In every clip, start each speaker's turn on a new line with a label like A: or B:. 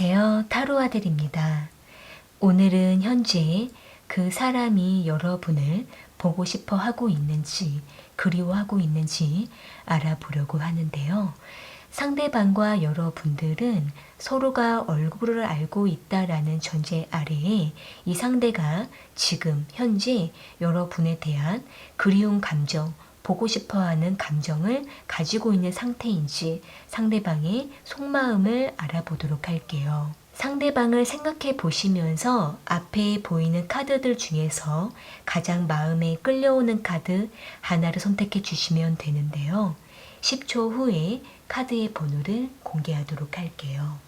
A: 안녕하세요. 타로 아들입니다. 오늘은 현재 그 사람이 여러분을 보고 싶어 하고 있는지, 그리워하고 있는지 알아보려고 하는데요. 상대방과 여러분들은 서로가 얼굴을 알고 있다라는 전제 아래에 이 상대가 지금 현재 여러분에 대한 그리운 감정, 보고 싶어 하는 감정을 가지고 있는 상태인지 상대방의 속마음을 알아보도록 할게요. 상대방을 생각해 보시면서 앞에 보이는 카드들 중에서 가장 마음에 끌려오는 카드 하나를 선택해 주시면 되는데요. 10초 후에 카드의 번호를 공개하도록 할게요.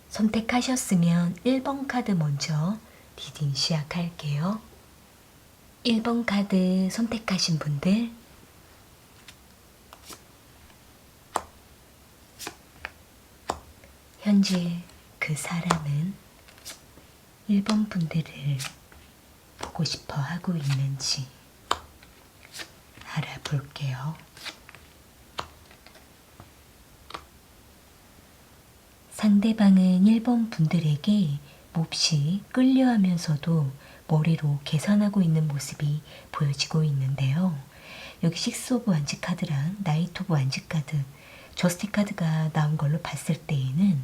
A: 선택하셨으면 1번 카드 먼저 리딩 시작할게요. 1번 카드 선택하신 분들, 현재 그 사람은 1번 분들을 보고 싶어 하고 있는지 알아볼게요. 상대방은 1번 분들에게 몹시 끌려하면서도 머리로 계산하고 있는 모습이 보여지고 있는데요. 여기 식스 오브 완지 카드랑 나이트 오브 완지 카드, 저스티 카드가 나온 걸로 봤을 때에는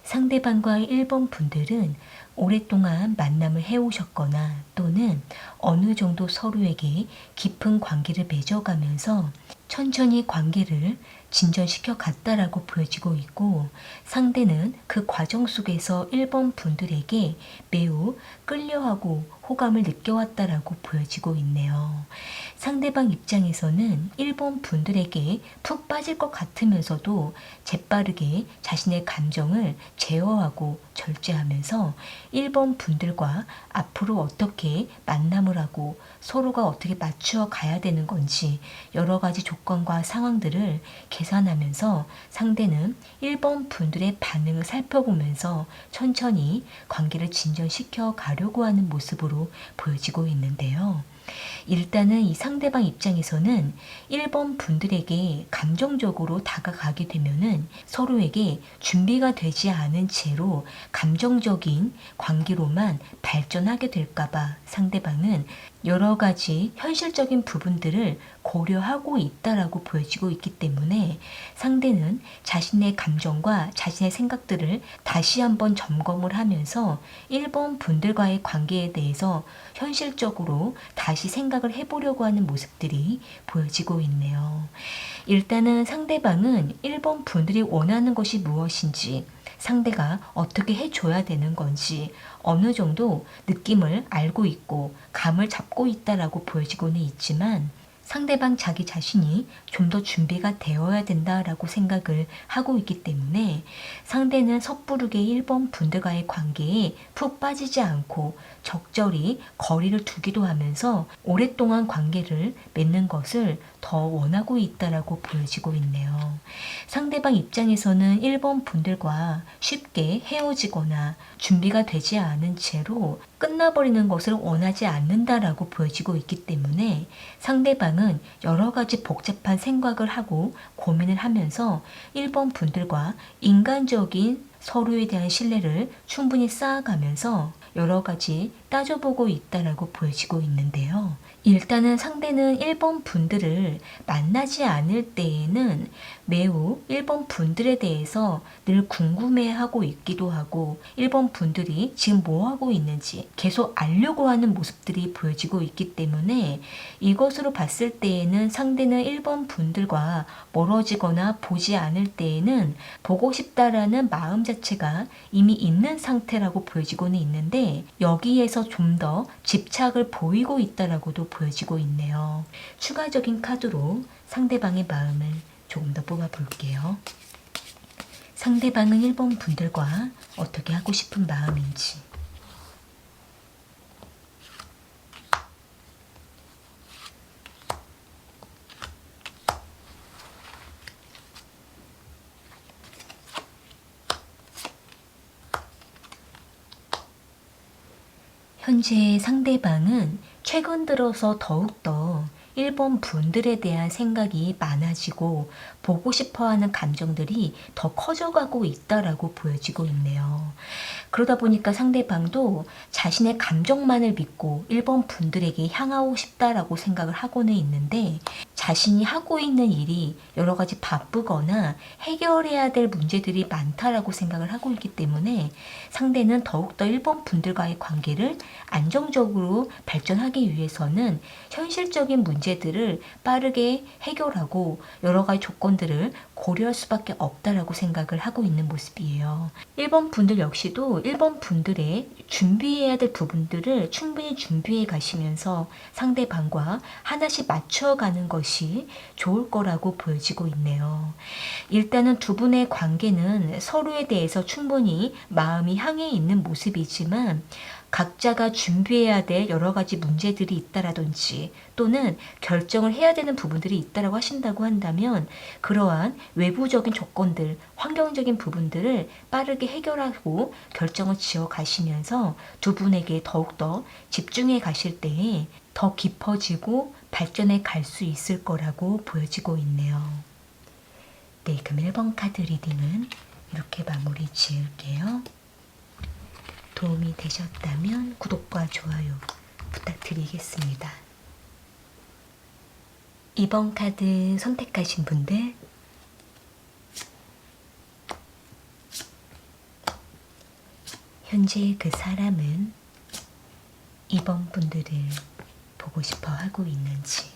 A: 상대방과 1번 분들은 오랫동안 만남을 해오셨거나 또는 어느 정도 서로에게 깊은 관계를 맺어가면서 천천히 관계를 진전시켜 갔다라고 보여지고 있고, 상대는 그 과정 속에서 1번 분들에게 매우 끌려하고 호감을 느껴왔다라고 보여지고 있네요. 상대방 입장에서는 1번 분들에게 푹 빠질 것 같으면서도 재빠르게 자신의 감정을 제어하고 절제하면서 1번 분들과 앞으로 어떻게 만남을 하고 서로가 어떻게 맞추어 가야 되는 건지 여러 가지 조건과 상황들을 계산하면서 상대는 1번 분들의 반응을 살펴보면서 천천히 관계를 진전시켜 가려고 하는 모습으로 보여지고 있는데요. 일단은 이 상대방 입장에서는 1번 분들에게 감정적으로 다가가게 되면은 서로에게 준비가 되지 않은 채로 감정적인 관계로만 발전하게 될까봐 상대방은 여러 가지 현실적인 부분들을 고려하고 있다라고 보여지고 있기 때문에 상대는 자신의 감정과 자신의 생각들을 다시 한번 점검을 하면서 1번 분들과의 관계에 대해서 현실적으로 다시 생각을 해보려고 하는 모습들이 보여지고 있네요. 일단은 상대방은 1번 분들이 원하는 것이 무엇인지, 상대가 어떻게 해줘야 되는 건지 어느 정도 느낌을 알고 있고 감을 잡고 있다라고 보여지고는 있지만, 상대방 자기 자신이 좀 더 준비가 되어야 된다라고 생각을 하고 있기 때문에 상대는 섣부르게 1번 분들과의 관계에 푹 빠지지 않고 적절히 거리를 두기도 하면서 오랫동안 관계를 맺는 것을 더 원하고 있다라고 보여지고 있네요. 상대방 입장에서는 1번 분들과 쉽게 헤어지거나 준비가 되지 않은 채로 끝나버리는 것을 원하지 않는다라고 보여지고 있기 때문에 상대방은 여러 가지 복잡한 생각을 하고 고민을 하면서 1번 분들과 인간적인 서로에 대한 신뢰를 충분히 쌓아가면서 여러 가지 따져보고 있다라고 보여지고 있는데요. 일단은 상대는 1번 분들을 만나지 않을 때에는 매우 1번 분들에 대해서 늘 궁금해하고 있기도 하고 1번 분들이 지금 뭐 하고 있는지 계속 알려고 하는 모습들이 보여지고 있기 때문에 이것으로 봤을 때에는 상대는 1번 분들과 멀어지거나 보지 않을 때에는 보고 싶다라는 마음 자체가 이미 있는 상태라고 보여지고는 있는데, 여기에서 좀 더 집착을 보이고 있다라고도 보여지고 있네요. 추가적인 카드로 상대방의 마음을 조금 더 뽑아 볼게요. 상대방은 1번 분들과 어떻게 하고 싶은 마음인지. 현재 상대방은 최근 들어서 더욱더 1번 분들에 대한 생각이 많아지고 보고 싶어하는 감정들이 더 커져가고 있다라고 보여지고 있네요. 그러다 보니까 상대방도 자신의 감정만을 믿고 1번 분들에게 향하고 싶다라고 생각을 하고는 있는데, 자신이 하고 있는 일이 여러 가지 바쁘거나 해결해야 될 문제들이 많다라고 생각을 하고 있기 때문에 상대는 더욱더 1번 분들과의 관계를 안정적으로 발전하기 위해서는 현실적인 문제들을 빠르게 해결하고 여러 가지 조건들을 고려할 수밖에 없다라고 생각을 하고 있는 모습이에요. 1번 분들 역시도 1번 분들의 준비해야 될 부분들을 충분히 준비해 가시면서 상대방과 하나씩 맞춰가는 것이 좋을 거라고 보여지고 있네요. 일단은 두 분의 관계는 서로에 대해서 충분히 마음이 향해 있는 모습이지만 각자가 준비해야 될 여러 가지 문제들이 있다라든지 또는 결정을 해야 되는 부분들이 있다라고 하신다고 한다면 그러한 외부적인 조건들, 환경적인 부분들을 빠르게 해결하고 결정을 지어 가시면서 두 분에게 더욱더 집중해 가실 때에 더 깊어지고 발전해 갈 수 있을 거라고 보여지고 있네요. 네, 그럼 1번 카드 리딩은 이렇게 마무리 지을게요. 도움이 되셨다면 구독과 좋아요 부탁드리겠습니다. 2번 카드 선택하신 분들, 현재 그 사람은 2번 분들을 보고 싶어 하고 있는지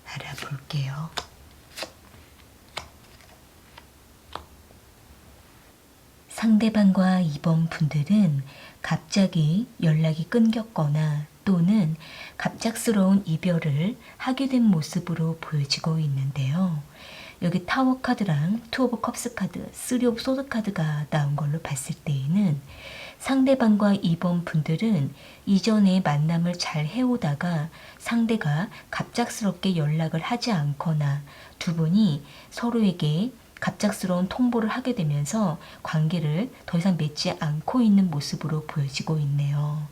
A: 알아볼게요. 상대방과 2번 분들은 갑자기 연락이 끊겼거나 또는 갑작스러운 이별을 하게 된 모습으로 보여지고 있는데요. 여기 타워 카드랑 투 오브 컵스 카드, 쓰리 오브 소드 카드가 나온 걸로 봤을 때에는 상대방과 2번 분들은 이전에 만남을 잘 해오다가 상대가 갑작스럽게 연락을 하지 않거나 두 분이 서로에게 갑작스러운 통보를 하게 되면서 관계를 더 이상 맺지 않고 있는 모습으로 보여지고 있네요.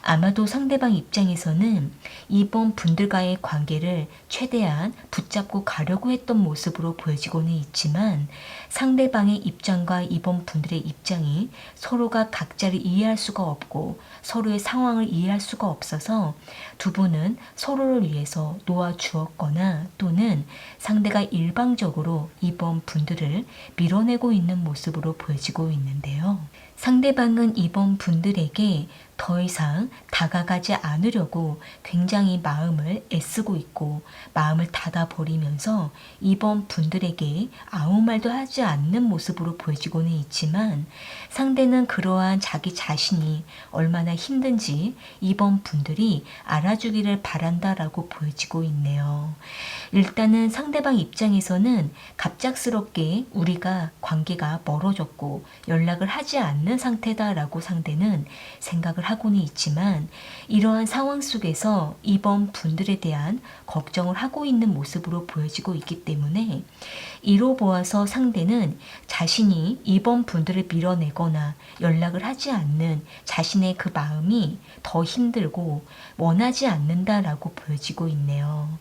A: 아마도 상대방 입장에서는 이번 분들과의 관계를 최대한 붙잡고 가려고 했던 모습으로 보여지고는 있지만 상대방의 입장과 이번 분들의 입장이 서로가 각자를 이해할 수가 없고 서로의 상황을 이해할 수가 없어서 두 분은 서로를 위해서 놓아주었거나 또는 상대가 일방적으로 이번 분들을 밀어내고 있는 모습으로 보여지고 있는데요. 상대방은 이번 분들에게 더 이상 다가가지 않으려고 굉장히 마음을 애쓰고 있고 마음을 닫아버리면서 이번 분들에게 아무 말도 하지 않는 모습으로 보여지고는 있지만 상대는 그러한 자기 자신이 얼마나 힘든지 이번 분들이 알아주기를 바란다라고 보여지고 있네요. 일단은 상대방 입장에서는 갑작스럽게 우리가 관계가 멀어졌고 연락을 하지 않는 상태다라고 상대는 생각을 하고는 있지만 이러한 상황 속에서 이번 분들에 대한 걱정을 하고 있는 모습으로 보여지고 있기 때문에 이로 보아서 상대는 자신이 이번 분들을 밀어내거나 연락을 하지 않는 자신의 그 마음이 더 힘들고 원하지 않는다라고 보여지고 있네요.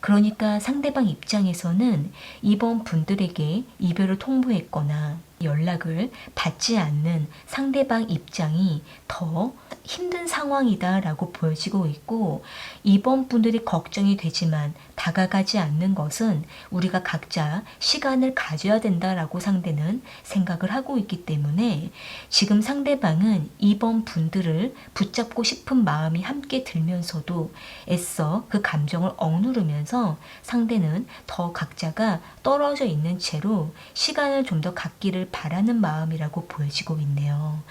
A: 그러니까 상대방 입장에서는 이번 분들에게 이별을 통보했거나 연락을 받지 않는 상대방 입장이 더 힘든 상황이다라고 보여지고 있고 이번 분들이 걱정이 되지만 다가가지 않는 것은 우리가 각자 시간을 가져야 된다라고 상대는 생각을 하고 있기 때문에 지금 상대방은 이번 분들을 붙잡고 싶은 마음이 함께 들면서도 애써 그 감정을 억누르면서 상대는 더 각자가 떨어져 있는 채로 시간을 좀 더 갖기를 바라는 마음이라고 보여지고 있네요.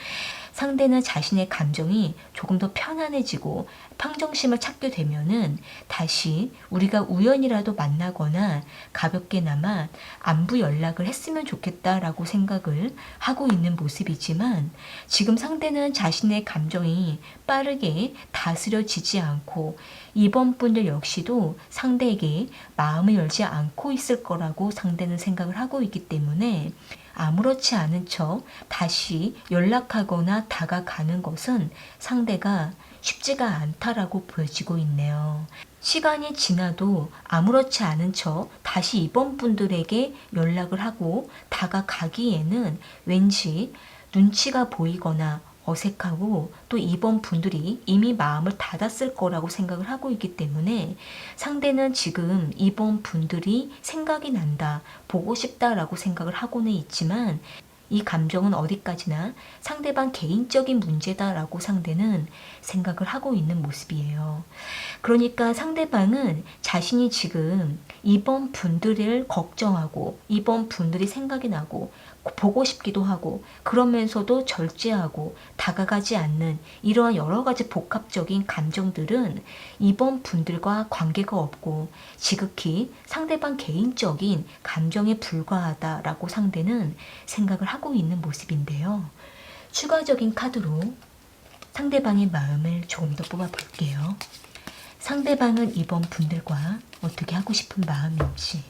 A: 상대는 자신의 감정이 조금 더 편안해지고 평정심을 찾게 되면은 다시 우리가 우연이라도 만나거나 가볍게나마 안부 연락을 했으면 좋겠다라고 생각을 하고 있는 모습이지만, 지금 상대는 자신의 감정이 빠르게 다스려지지 않고 이번 분들 역시도 상대에게 마음을 열지 않고 있을 거라고 상대는 생각을 하고 있기 때문에 아무렇지 않은 척 다시 연락하거나 다가가는 것은 상대가 쉽지가 않다라고 보여지고 있네요. 시간이 지나도 아무렇지 않은 척 다시 이번 분들에게 연락을 하고 다가가기에는 왠지 눈치가 보이거나 어색하고, 또 이번 분들이 이미 마음을 닫았을 거라고 생각을 하고 있기 때문에 상대는 지금 이번 분들이 생각이 난다, 보고 싶다라고 생각을 하고는 있지만, 이 감정은 어디까지나 상대방 개인적인 문제다라고 상대는 생각을 하고 있는 모습이에요. 그러니까 상대방은 자신이 지금 이번 분들을 걱정하고 이번 분들이 생각이 나고 보고 싶기도 하고 그러면서도 절제하고 다가가지 않는 이러한 여러 가지 복합적인 감정들은 이번 분들과 관계가 없고 지극히 상대방 개인적인 감정에 불과하다라고 상대는 생각을 하고 있는 모습인데요. 추가적인 카드로 상대방의 마음을 조금 더 뽑아볼게요. 상대방은 이번 분들과 어떻게 하고 싶은 마음인지.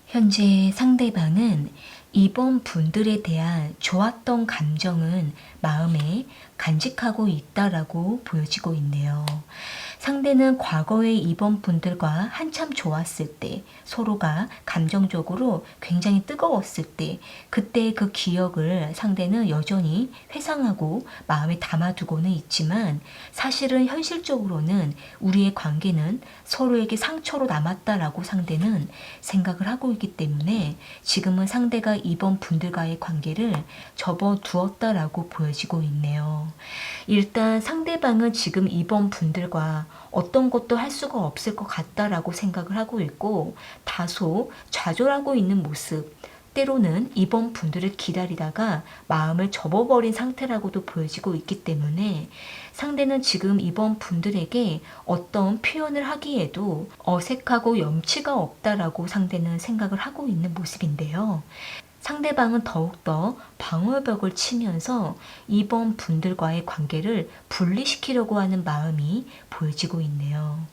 A: 현재 상대방은 이번 분들에 대한 좋았던 감정은 마음에 간직하고 있다라고 보여지고 있네요. 상대는 과거의 이번 분들과 한참 좋았을 때, 서로가 감정적으로 굉장히 뜨거웠을 때, 그때 그 기억을 상대는 여전히 회상하고 마음에 담아두고는 있지만, 사실은 현실적으로는 우리의 관계는 서로에게 상처로 남았다라고 상대는 생각을 하고 있기 때문에 지금은 상대가 이번 분들과의 관계를 접어두었다라고 보여지고 있네요. 일단 상대방은 지금 이번 분들과 어떤 것도 할 수가 없을 것 같다라고 생각을 하고 있고, 다소 좌절하고 있는 모습, 때로는 이번 분들을 기다리다가 마음을 접어버린 상태라고도 보여지고 있기 때문에 상대는 지금 이번 분들에게 어떤 표현을 하기에도 어색하고 염치가 없다라고 상대는 생각을 하고 있는 모습인데요. 상대방은 더욱더 방어벽을 치면서 이번 분들과의 관계를 분리시키려고 하는 마음이 보여지고 있네요.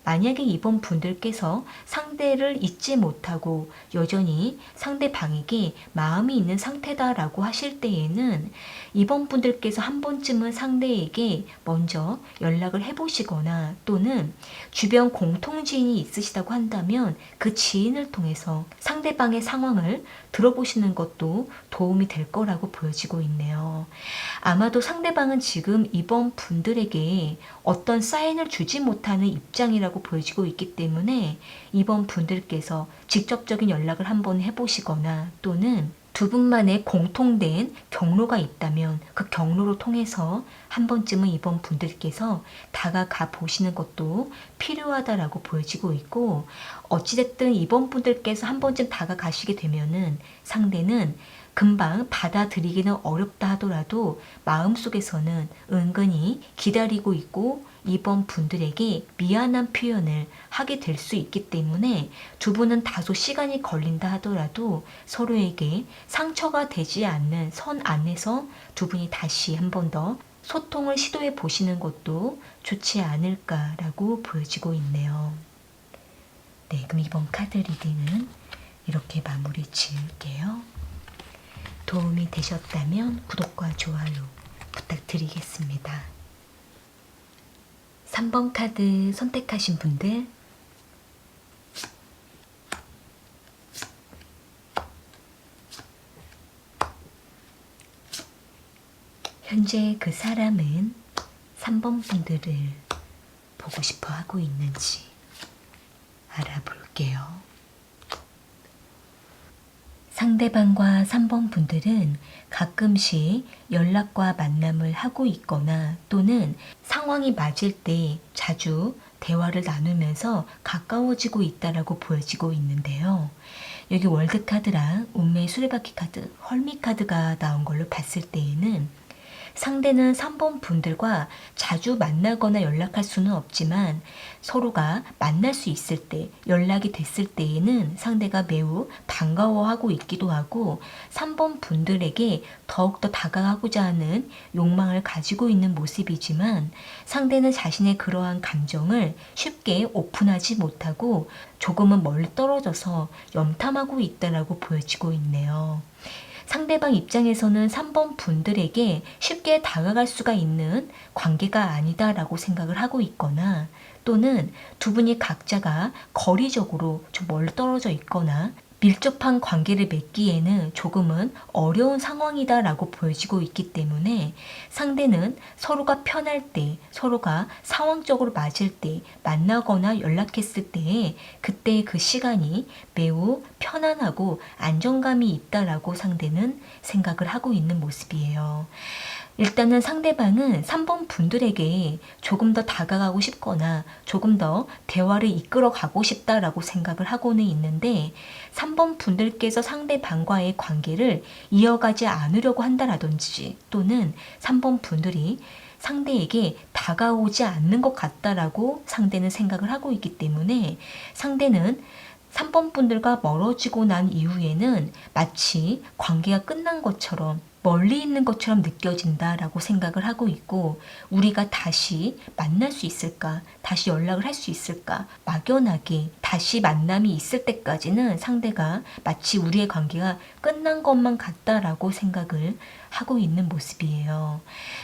A: 만약에 이번 분들께서 상대를 잊지 못하고 여전히 상대방에게 마음이 있는 상태다라고 하실 때에는 이번 분들께서 한 번쯤은 상대에게 먼저 연락을 해보시거나, 또는 주변 공통지인이 있으시다고 한다면 그 지인을 통해서 상대방의 상황을 들어보시는 것도 도움이 될 거라고 보여지고 있네요. 아마도 상대방은 지금 이번 분들에게 어떤 사인을 주지 못하는 입장이라고 보여지고 있기 때문에 이번 분들께서 직접적인 연락을 한번 해보시거나, 또는 두 분만의 공통된 경로가 있다면 그 경로로 통해서 한 번쯤은 이번 분들께서 다가가 보시는 것도 필요하다라고 보여지고 있고, 어찌됐든 이번 분들께서 한 번쯤 다가가시게 되면은 상대는 금방 받아들이기는 어렵다 하더라도 마음속에서는 은근히 기다리고 있고 이번 분들에게 미안한 표현을 하게 될 수 있기 때문에 두 분은 다소 시간이 걸린다 하더라도 서로에게 상처가 되지 않는 선 안에서 두 분이 다시 한 번 더 소통을 시도해 보시는 것도 좋지 않을까라고 보여지고 있네요. 네, 그럼 이번 카드 리딩은 이렇게 마무리 지을게요. 도움이 되셨다면 구독과 좋아요 부탁드리겠습니다. 3번 카드 선택하신 분들, 현재 그 사람은 3번 분들을 보고 싶어 하고 있는지 알아볼게요. 상대방과 3번 분들은 가끔씩 연락과 만남을 하고 있거나 또는 상황이 맞을 때 자주 대화를 나누면서 가까워지고 있다라고 보여지고 있는데요. 여기 월드카드랑 운명의 수레바퀴 카드, 헐미 카드가 나온 걸로 봤을 때에는 상대는 3번 분들과 자주 만나거나 연락할 수는 없지만 서로가 만날 수 있을 때, 연락이 됐을 때에는 상대가 매우 반가워하고 있기도 하고 3번 분들에게 더욱더 다가가고자 하는 욕망을 가지고 있는 모습이지만 상대는 자신의 그러한 감정을 쉽게 오픈하지 못하고 조금은 멀리 떨어져서 염탐하고 있다라고 보여지고 있네요. 상대방 입장에서는 3번 분들에게 쉽게 다가갈 수가 있는 관계가 아니다라고 생각을 하고 있거나 또는 두 분이 각자가 거리적으로 좀 멀리 떨어져 있거나 밀접한 관계를 맺기에는 조금은 어려운 상황이다라고 보여지고 있기 때문에 상대는 서로가 편할 때, 서로가 상황적으로 맞을 때, 만나거나 연락했을 때 그때의 그 시간이 매우 편안하고 안정감이 있다라고 상대는 생각을 하고 있는 모습이에요. 일단은 상대방은 3번 분들에게 조금 더 다가가고 싶거나 조금 더 대화를 이끌어 가고 싶다라고 생각을 하고는 있는데 3번 분들께서 상대방과의 관계를 이어가지 않으려고 한다라든지 또는 3번 분들이 상대에게 다가오지 않는 것 같다라고 상대는 생각을 하고 있기 때문에 상대는 3번 분들과 멀어지고 난 이후에는 마치 관계가 끝난 것처럼 멀리 있는 것처럼 느껴진다라고 생각을 하고 있고 우리가 다시 만날 수 있을까? 다시 연락을 할 수 있을까? 막연하게 다시 만남이 있을 때까지는 상대가 마치 우리의 관계가 끝난 것만 같다라고 생각을 하고 있는 모습이에요.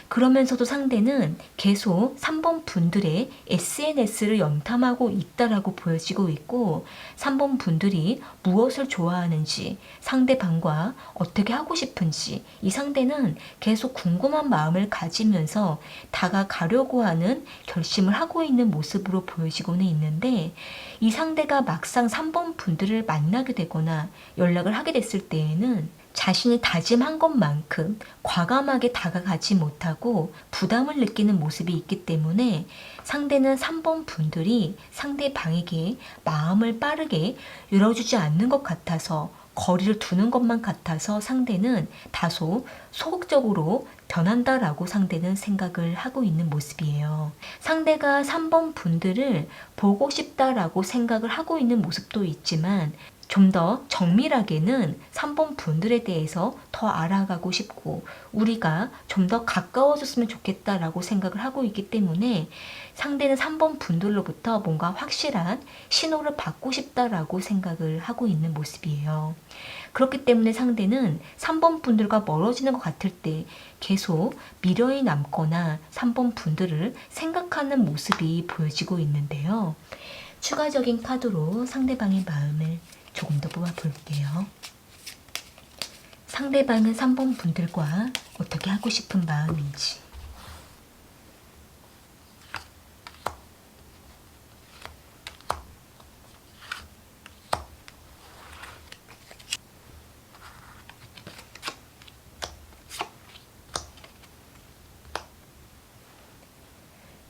A: 그러면서도 상대는 계속 3번 분들의 SNS를 염탐하고 있다라고 보여지고 있고 3번 분들이 무엇을 좋아하는지 상대방과 어떻게 하고 싶은지 이 상대는 계속 궁금한 마음을 가지면서 다가가려고 하는 결심을 하고 있는 모습으로 보여지고는 있는데 이 상대가 막상 3번 분들을 만나게 되거나 연락을 하게 됐을 때에는 자신이 다짐한 것만큼 과감하게 다가가지 못하고 부담을 느끼는 모습이 있기 때문에 상대는 3번 분들이 상대방에게 마음을 빠르게 열어주지 않는 것 같아서 거리를 두는 것만 같아서 상대는 다소 소극적으로 변한다라고 상대는 생각을 하고 있는 모습이에요. 상대가 3번 분들을 보고 싶다라고 생각을 하고 있는 모습도 있지만 좀 더 정밀하게는 3번 분들에 대해서 더 알아가고 싶고 우리가 좀 더 가까워졌으면 좋겠다라고 생각을 하고 있기 때문에 상대는 3번 분들로부터 뭔가 확실한 신호를 받고 싶다라고 생각을 하고 있는 모습이에요. 그렇기 때문에 상대는 3번 분들과 멀어지는 것 같을 때 계속 미련이 남거나 3번 분들을 생각하는 모습이 보여지고 있는데요. 추가적인 카드로 상대방의 마음을 조금 더 뽑아볼게요. 상대방은 3번 분들과 어떻게 하고 싶은 마음인지.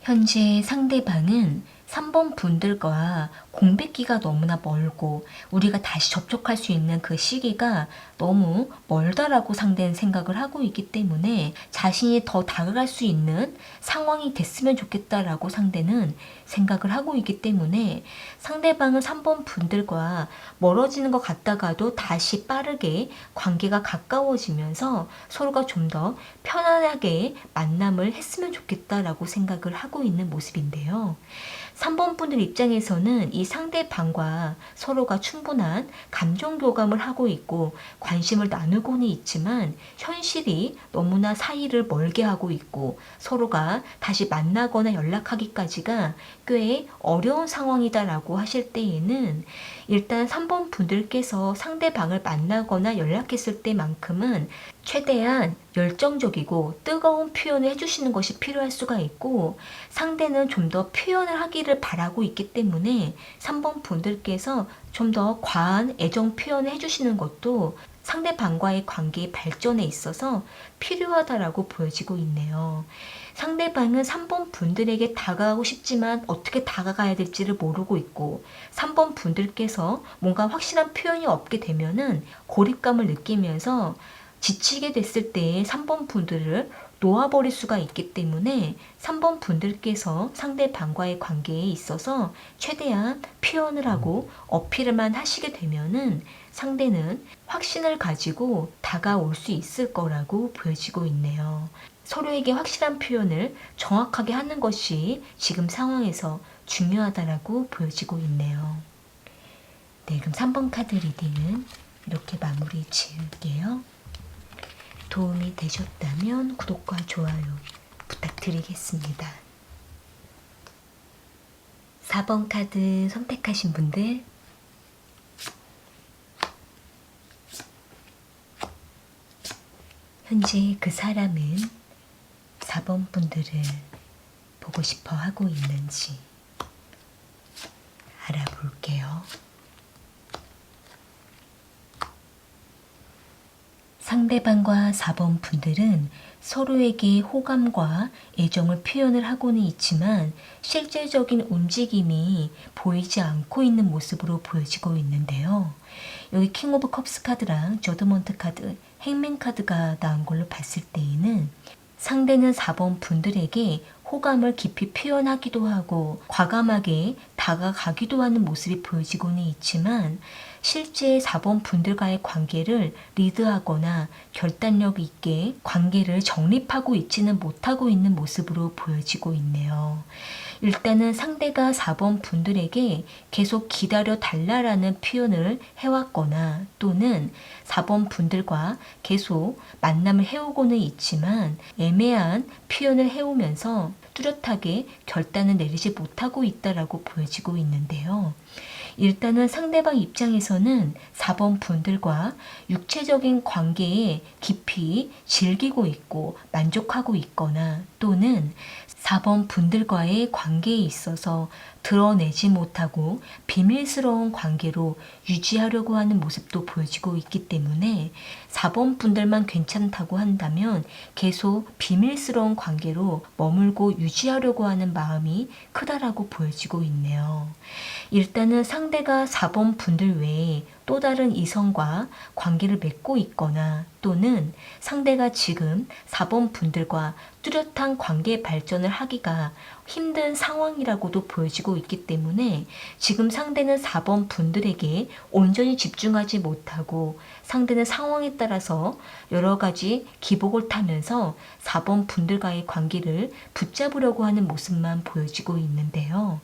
A: 현재 상대방은 3번 분들과 공백기가 너무나 멀고 우리가 다시 접촉할 수 있는 그 시기가 너무 멀다라고 상대는 생각을 하고 있기 때문에 자신이 더 다가갈 수 있는 상황이 됐으면 좋겠다라고 상대는 생각을 하고 있기 때문에 상대방은 3번 분들과 멀어지는 것 같다가도 다시 빠르게 관계가 가까워지면서 서로가 좀 더 편안하게 만남을 했으면 좋겠다라고 생각을 하고 있는 모습인데요. 3번 분들 입장에서는 이 상대방과 서로가 충분한 감정 교감을 하고 있고 관심을 나누고는 있지만 현실이 너무나 사이를 멀게 하고 있고 서로가 다시 만나거나 연락하기까지가 꽤 어려운 상황이다라고 하실 때에는 일단 3번 분들께서 상대방을 만나거나 연락했을 때만큼은 최대한 열정적이고 뜨거운 표현을 해주시는 것이 필요할 수가 있고 상대는 좀 더 표현을 하기를 바라고 있기 때문에 3번 분들께서 좀 더 과한 애정 표현을 해주시는 것도 상대방과의 관계의 발전에 있어서 필요하다라고 보여지고 있네요. 상대방은 3번 분들에게 다가가고 싶지만 어떻게 다가가야 될지를 모르고 있고, 3번 분들께서 뭔가 확실한 표현이 없게 되면은 고립감을 느끼면서 지치게 됐을 때 3번 분들을 놓아버릴 수가 있기 때문에 3번 분들께서 상대방과의 관계에 있어서 최대한 표현을 하고 어필만 하시게 되면은 상대는 확신을 가지고 다가올 수 있을 거라고 보여지고 있네요. 서로에게 확실한 표현을 정확하게 하는 것이 지금 상황에서 중요하다라고 보여지고 있네요. 네, 그럼 3번 카드 리딩은 이렇게 마무리 지을게요. 도움이 되셨다면 구독과 좋아요 부탁드리겠습니다. 4번 카드 선택하신 분들, 현재 그 사람은 4번 분들을 보고 싶어 하고 있는지 알아볼게요. 상대방과 4번 분들은 서로에게 호감과 애정을 표현을 하고는 있지만 실제적인 움직임이 보이지 않고 있는 모습으로 보여지고 있는데요. 여기 킹 오브 컵스 카드랑 저드먼트 카드, 행맨 카드가 나온 걸로 봤을 때에는 상대는 4번 분들에게 호감을 깊이 표현하기도 하고 과감하게 다가가기도 하는 모습이 보여지고는 있지만 실제 4번 분들과의 관계를 리드하거나 결단력 있게 관계를 정립하고 있지는 못하고 있는 모습으로 보여지고 있네요. 일단은 상대가 4번 분들에게 계속 기다려 달라라는 표현을 해왔거나 또는 4번 분들과 계속 만남을 해오고는 있지만 애매한 표현을 해오면서 뚜렷하게 결단을 내리지 못하고 있다라고 보여지고 있는데요. 일단은 상대방 입장에서는 4번 분들과 육체적인 관계에 깊이 즐기고 있고 만족하고 있거나 또는 4번 분들과의 관계에 있어서 드러내지 못하고 비밀스러운 관계로 유지하려고 하는 모습도 보여지고 있기 때문에 4번 분들만 괜찮다고 한다면 계속 비밀스러운 관계로 머물고 유지하려고 하는 마음이 크다라고 보여지고 있네요. 일단은 상대가 4번 분들 외에 또 다른 이성과 관계를 맺고 있거나 또는 상대가 지금 4번 분들과 뚜렷한 관계 발전을 하기가 힘든 상황이라고도 보여지고 있기 때문에 지금 상대는 4번 분들에게 온전히 집중하지 못하고 상대는 상황에 따라서 여러 가지 기복을 타면서 4번 분들과의 관계를 붙잡으려고 하는 모습만 보여지고 있는데요.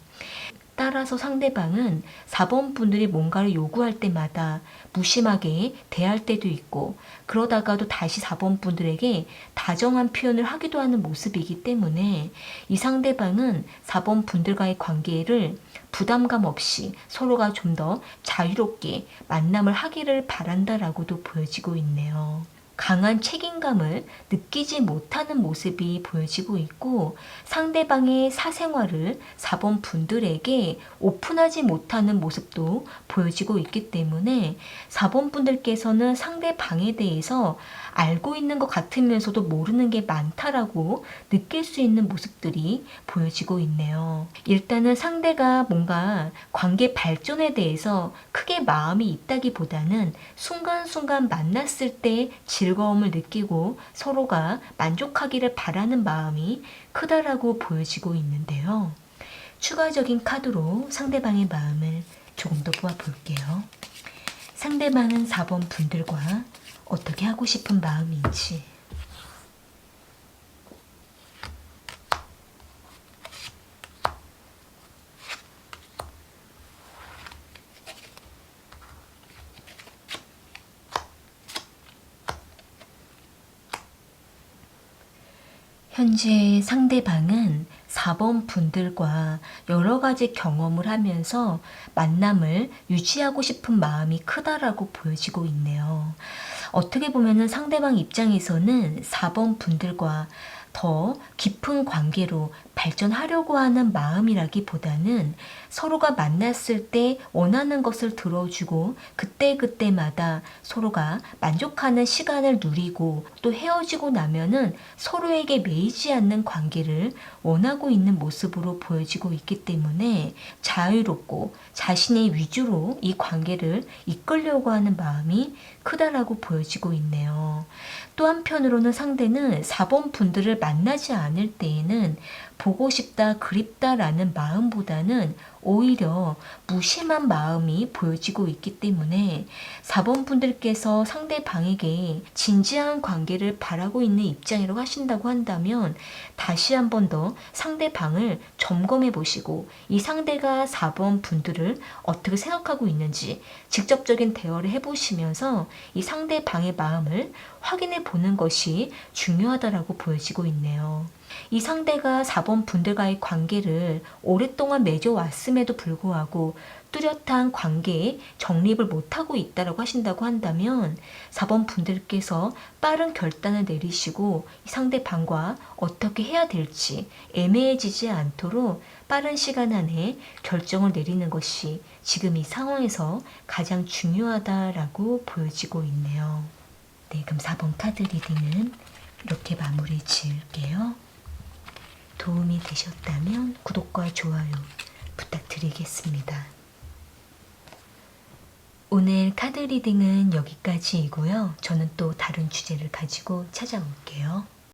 A: 따라서 상대방은 4번 분들이 뭔가를 요구할 때마다 무심하게 대할 때도 있고 그러다가도 다시 4번 분들에게 다정한 표현을 하기도 하는 모습이기 때문에 이 상대방은 4번 분들과의 관계를 부담감 없이 서로가 좀 더 자유롭게 만남을 하기를 바란다라고도 보여지고 있네요. 강한 책임감을 느끼지 못하는 모습이 보여지고 있고 상대방의 사생활을 4번 분들에게 오픈하지 못하는 모습도 보여지고 있기 때문에 4번 분들께서는 상대방에 대해서 알고 있는 것 같으면서도 모르는 게 많다라고 느낄 수 있는 모습들이 보여지고 있네요. 일단은 상대가 뭔가 관계 발전에 대해서 크게 마음이 있다기보다는 순간순간 만났을 때 즐거움을 느끼고 서로가 만족하기를 바라는 마음이 크다라고 보여지고 있는데요. 추가적인 카드로 상대방의 마음을 조금 더 보아볼게요. 상대방은 4번 분들과 어떻게 하고 싶은 마음인지, 현재 상대방은 4번 분들과 여러 가지 경험을 하면서 만남을 유지하고 싶은 마음이 크다라고 보여지고 있네요. 어떻게 보면은 상대방 입장에서는 4번 분들과 더 깊은 관계로 발전하려고 하는 마음이라기보다는 서로가 만났을 때 원하는 것을 들어주고 그때그때마다 서로가 만족하는 시간을 누리고 또 헤어지고 나면은 서로에게 매이지 않는 관계를 원하고 있는 모습으로 보여지고 있기 때문에 자유롭고 자신의 위주로 이 관계를 이끌려고 하는 마음이 크다라고 보여지고 있네요. 또 한편으로는 상대는 4번 분들을 만나지 않을 때에는 보고 싶다, 그립다라는 마음보다는 오히려 무심한 마음이 보여지고 있기 때문에 4번 분들께서 상대방에게 진지한 관계를 바라고 있는 입장이라고 하신다고 한다면 다시 한 번 더 상대방을 점검해 보시고 이 상대가 4번 분들을 어떻게 생각하고 있는지 직접적인 대화를 해보시면서 이 상대방의 마음을 확인해 보는 것이 중요하다라고 보여지고 있네요. 이 상대가 4번 분들과의 관계를 오랫동안 맺어왔음에도 불구하고 뚜렷한 관계에 정립을 못하고 있다고 하신다고 한다면 4번 분들께서 빠른 결단을 내리시고 이 상대방과 어떻게 해야 될지 애매해지지 않도록 빠른 시간 안에 결정을 내리는 것이 지금 이 상황에서 가장 중요하다라고 보여지고 있네요. 네, 그럼 4번 카드 리딩은 이렇게 마무리 지을게요. 도움이 되셨다면 구독과 좋아요 부탁드리겠습니다. 오늘 카드 리딩은 여기까지이고요. 저는 또 다른 주제를 가지고 찾아올게요.